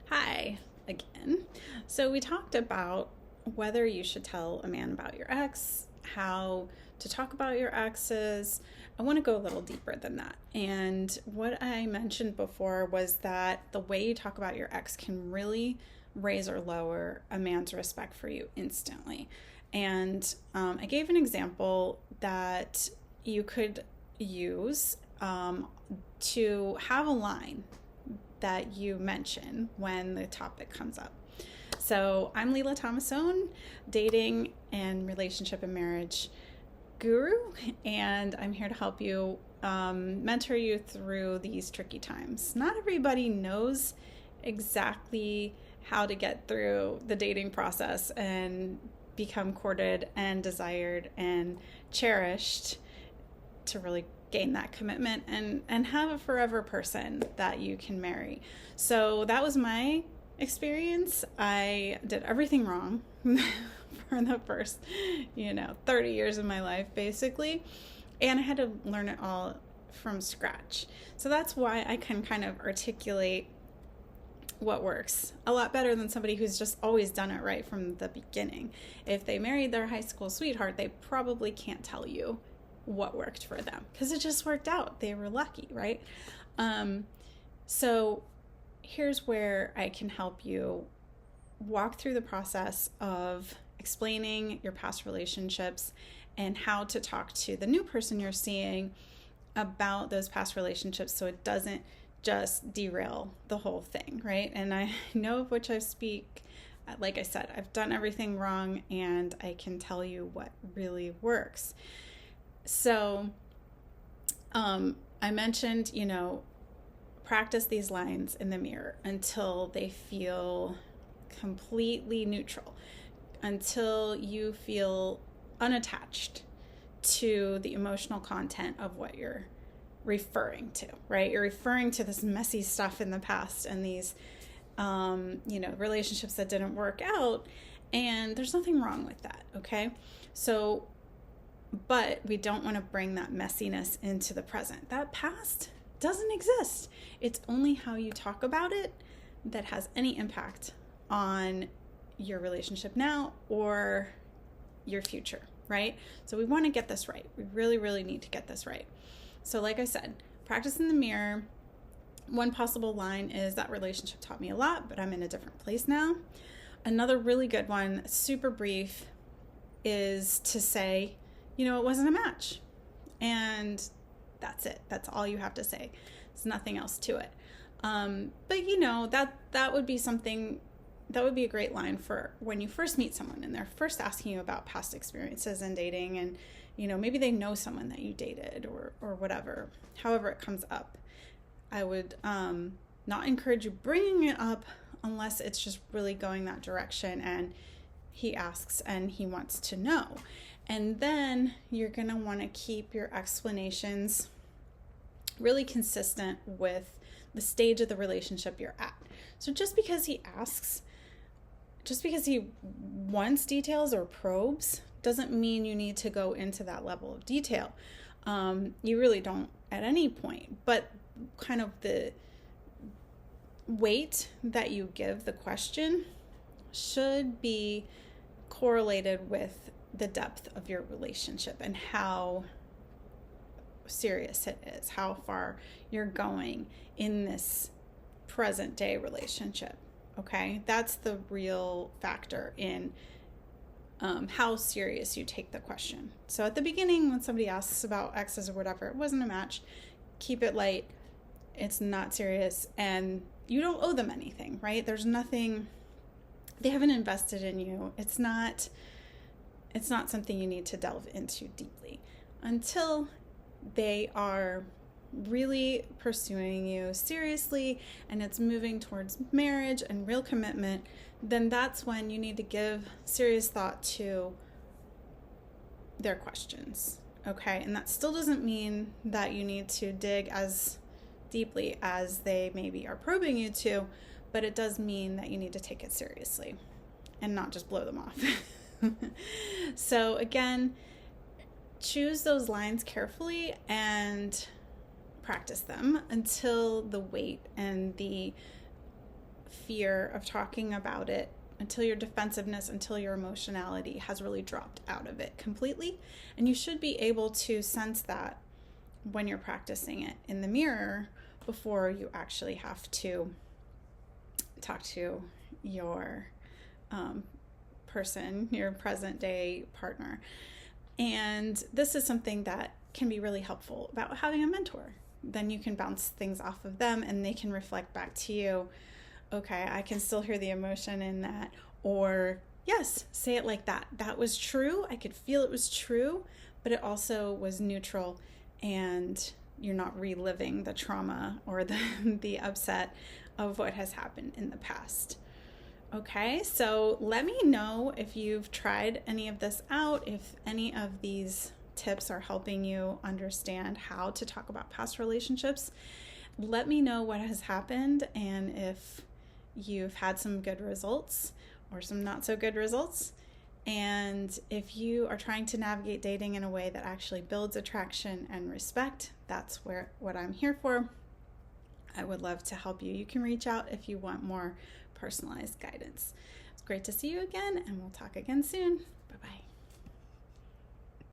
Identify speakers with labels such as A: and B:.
A: Hi again. So we talked about whether you should tell a man about your ex, how to talk about your exes. I want to go a little deeper than that. And what I mentioned before was that the way you talk about your ex can really raise or lower a man's respect for you instantly. And I gave an example that you could use to have a line that you mention when the topic comes up. So I'm Leela Thomasone, dating and relationship and marriage guru, and I'm here to help you, mentor you through these tricky times. Not everybody knows exactly how to get through the dating process and become courted and desired and cherished to really gain that commitment and have a forever person that you can marry. So that was my experience. I did everything wrong for the first 30 years of my life basically, and I had to learn it all from scratch. So that's why I can kind of articulate what works a lot better than somebody who's just always done it right from the beginning. If they married their high school sweetheart, they probably can't tell you what worked for them because it just worked out. They were lucky, right? So here's where I can help you walk through the process of explaining your past relationships and how to talk to the new person you're seeing about those past relationships so it doesn't just derail the whole thing, right? And I know of which I speak. Like I said, I've done everything wrong and I can tell you what really works. So I mentioned, practice these lines in the mirror until they feel completely neutral, until you feel unattached to the emotional content of what you're referring to, right? You're referring to this messy stuff in the past and these, relationships that didn't work out, and there's nothing wrong with that, okay? So but we don't want to bring that messiness into the present. That past doesn't exist. It's only how you talk about it that has any impact on your relationship now or your future, right? So we want to get this right. We really, really need to get this right. So like I said, practice in the mirror. One possible line is that relationship taught me a lot, but I'm in a different place now. Another really good one, super brief, is to say, it wasn't a match. And that's it. That's all you have to say. There's nothing else to it. But that would be something, that would be a great line for when you first meet someone and they're first asking you about past experiences in dating, and, maybe they know someone that you dated or whatever, however it comes up. I would not encourage you bringing it up unless it's just really going that direction and he asks and he wants to know. And then you're going to want to keep your explanations really consistent with the stage of the relationship you're at. So just because he asks, just because he wants details or probes, doesn't mean you need to go into that level of detail. You really don't at any point, but kind of the weight that you give the question should be correlated with the depth of your relationship and how serious it is, how far you're going in this present day relationship. Okay, that's the real factor in how serious you take the question. So at the beginning, when somebody asks about exes or whatever, it wasn't a match, keep it light. It's not serious, and you don't owe them anything, right? There's nothing, they haven't invested in you. It's not something you need to delve into deeply until they are really pursuing you seriously and it's moving towards marriage and real commitment. Then that's when you need to give serious thought to their questions, okay? And that still doesn't mean that you need to dig as deeply as they maybe are probing you to, but it does mean that you need to take it seriously and not just blow them off. So again, choose those lines carefully and practice them until the weight and the fear of talking about it, until your defensiveness, until your emotionality has really dropped out of it completely. And you should be able to sense that when you're practicing it in the mirror before you actually have to talk to your person, your present day partner. And this is something that can be really helpful about having a mentor. Then you can bounce things off of them and they can reflect back to you, okay, I can still hear the emotion in that. Or, yes, say it like that. That was true. I could feel it was true, but it also was neutral, and you're not reliving the trauma or the upset of what has happened in the past. Okay, so let me know if you've tried any of this out, if any of these tips are helping you understand how to talk about past relationships. Let me know what has happened and if you've had some good results or some not so good results. And if you are trying to navigate dating in a way that actually builds attraction and respect, that's what I'm here for. I would love to help you. You can reach out if you want more personalized guidance. It's great to see you again, and we'll talk again soon. Bye-bye.